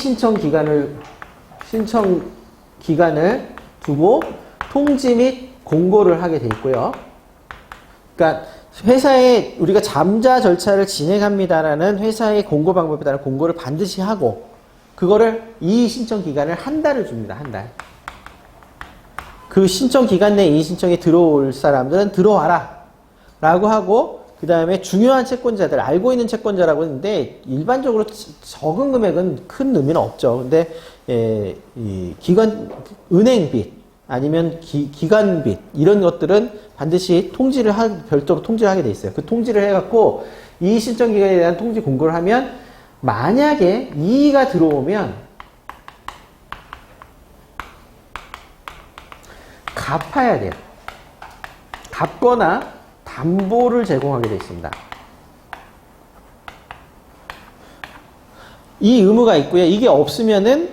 신청 기간을 두고 통지 및 공고를 하게 돼 있고요. 그러니까 회사에 우리가 잠자 절차를 진행합니다라는 회사의 공고 방법에 따른 공고를 반드시 하고, 그거를 이의 신청 기간을 한 달을 줍니다. 한 달. 그 신청 기간 내에 이의 신청이 들어올 사람들은 들어와라 라고 하고, 그 다음에 중요한 채권자들, 알고 있는 채권자라고 했는데 일반적으로 적은 금액은 큰 의미는 없죠. 근데 이 은행빚 아니면 기관빚 이런 것들은 반드시 별도로 통지를 하게 돼 있어요. 그 통지를 해갖고 이의 신청 기간에 대한 통지 공고를 하면, 만약에 이의가 들어오면 갚아야 돼요. 갚거나 담보를 제공하게 되어 있습니다. 이 의무가 있고요. 이게 없으면은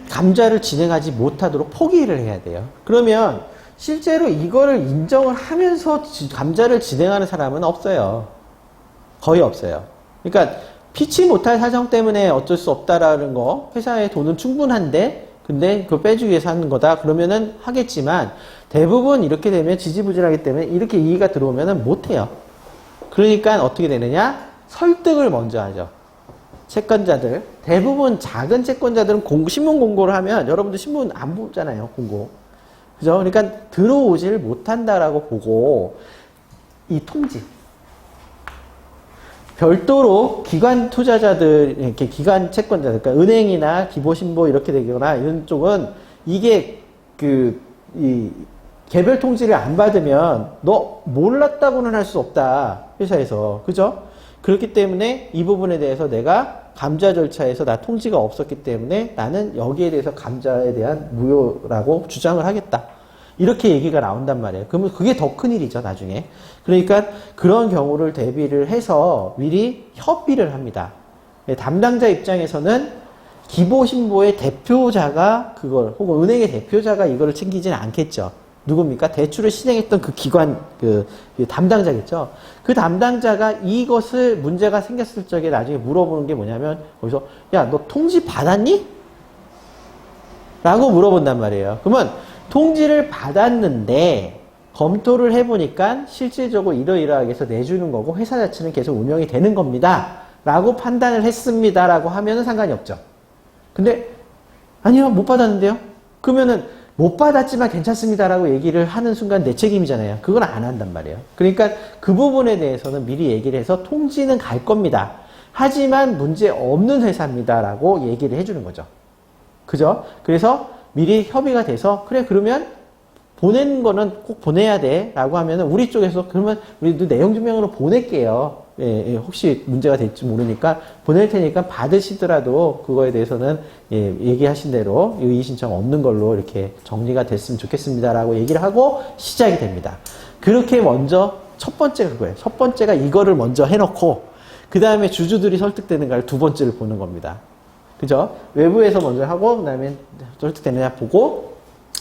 감자를 진행하지 못하도록 포기를 해야 돼요. 그러면 실제로 이거를 인정을 하면서 감자를 진행하는 사람은 없어요. 거의 없어요. 그러니까 피치 못할 사정 때문에 어쩔 수 없다라는 거, 회사의 돈은 충분한데 근데 그거 빼주기 위해서 하는 거다 그러면은 하겠지만, 대부분 이렇게 되면 지지부진하기 때문에 이렇게 이의가 들어오면은 못해요. 그러니까 어떻게 되느냐? 설득을 먼저 하죠. 채권자들, 대부분 작은 채권자들은 신문 공고를 하면, 여러분들 신문 안 보잖아요, 공고. 그죠? 그러니까 들어오질 못한다라고 보고, 이 통지. 별도로 기관 투자자들, 이렇게 기관 채권자들, 그러니까 은행이나 기보신보 이렇게 되거나 이런 쪽은 이게 개별 통지를 안 받으면 너 몰랐다고는 할 수 없다. 회사에서. 그죠? 그렇기 때문에 이 부분에 대해서 내가 감자 절차에서 나 통지가 없었기 때문에 나는 여기에 대해서 감자에 대한 무효라고 주장을 하겠다. 이렇게 얘기가 나온단 말이에요. 그러면 그게 더 큰일이죠, 나중에. 그러니까 그런 경우를 대비를 해서 미리 협의를 합니다. 담당자 입장에서는 기보신보의 대표자가 그걸, 혹은 은행의 대표자가 이거를 챙기지는 않겠죠. 누굽니까? 대출을 실행했던 그 기관, 그 담당자겠죠. 그 담당자가 이것을 문제가 생겼을 적에 나중에 물어보는 게 뭐냐면, 거기서, 야, 너 통지 받았니? 라고 물어본단 말이에요. 그러면 통지를 받았는데, 검토를 해보니까 실질적으로 이러이러하게 해서 내주는 거고, 회사 자체는 계속 운영이 되는 겁니다. 라고 판단을 했습니다. 라고 하면은 상관이 없죠. 근데, 아니요, 못 받았는데요? 그러면은, 못 받았지만 괜찮습니다라고 얘기를 하는 순간 내 책임이잖아요. 그건 안 한단 말이에요. 그러니까 그 부분에 대해서는 미리 얘기를 해서 통지는 갈 겁니다. 하지만 문제 없는 회사입니다라고 얘기를 해주는 거죠. 그죠? 그래서 미리 협의가 돼서, 그래, 그러면 보낸 거는 꼭 보내야 돼 라고 하면은 우리 쪽에서 그러면 우리도 내용 증명으로 보낼게요. 혹시 문제가 될지 모르니까 보낼 테니까 받으시더라도 그거에 대해서는 얘기하신 대로 이의 신청 없는 걸로 이렇게 정리가 됐으면 좋겠습니다라고 얘기를 하고 시작이 됩니다. 그렇게 먼저 첫 번째가 그거예요. 첫 번째가 이거를 먼저 해놓고 그 다음에 주주들이 설득되는가를 두 번째를 보는 겁니다. 그죠? 외부에서 먼저 하고 그 다음에 설득되느냐 보고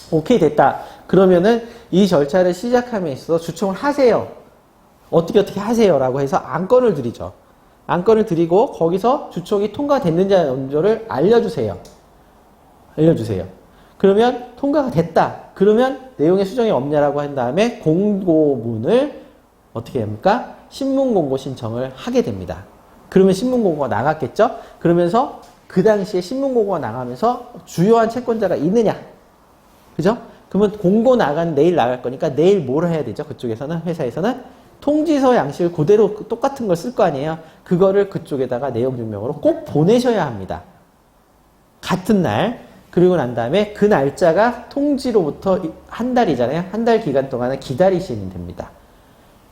오케이 됐다. 그러면은 이 절차를 시작함에 있어서 주총을 하세요. 어떻게 하세요 라고 해서 안건을 드리죠. 안건을 드리고 거기서 주총이 통과됐는지 여부를 알려주세요. 그러면 통과가 됐다. 그러면 내용의 수정이 없냐라고 한 다음에 공고문을 어떻게 합니까? 신문공고 신청을 하게 됩니다. 그러면 신문공고가 나갔겠죠? 그러면서 그 당시에 신문공고가 나가면서 주요한 채권자가 있느냐? 그죠? 그러면 공고 내일 나갈 거니까 내일 뭘 해야 되죠? 그쪽에서는, 회사에서는 통지서 양식을 그대로 똑같은 걸 쓸 거 아니에요? 그거를 그쪽에다가 내용 증명으로 꼭 보내셔야 합니다. 같은 날. 그리고 난 다음에 그 날짜가 통지로부터 한 달이잖아요. 한 달 기간 동안은 기다리시면 됩니다.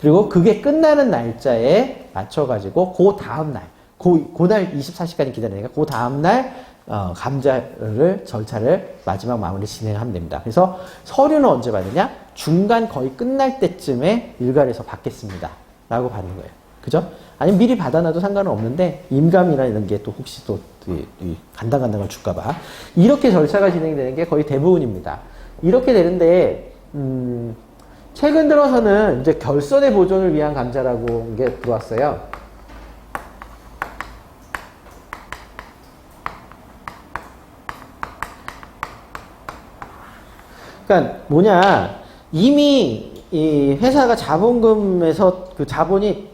그리고 그게 끝나는 날짜에 맞춰가지고 그 다음날, 그날 24시간이 기다리니까 그 다음날 감자를 절차를 마지막 마무리 진행하면 됩니다. 그래서 서류는 언제 받느냐? 중간 거의 끝날 때쯤에 일괄해서 받겠습니다. 라고 받는 거예요. 그죠? 아니면 미리 받아놔도 상관은 없는데 임감이나 이런 게 또 혹시 또 간당간당한 걸 줄까봐 이렇게 절차가 진행되는 게 거의 대부분입니다. 이렇게 되는데 최근 들어서는 이제 결손의 보존을 위한 감자라고 게 들어왔어요. 그러니까 뭐냐, 이미 이 회사가 자본금에서 그 자본이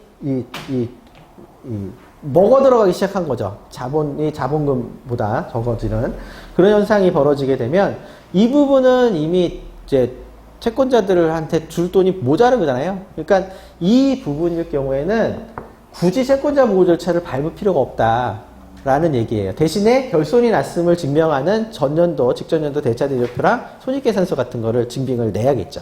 먹어 들어가기 시작한 거죠. 자본이 자본금보다 적어지는 그런 현상이 벌어지게 되면 이 부분은 이미 이제 채권자들한테 줄 돈이 모자르잖아요. 그러니까 이 부분일 경우에는 굳이 채권자 보호 절차를 밟을 필요가 없다라는 얘기예요. 대신에 결손이 났음을 증명하는 전년도, 직전년도 대차대조표랑 손익계산서 같은 거를 증빙을 내야겠죠.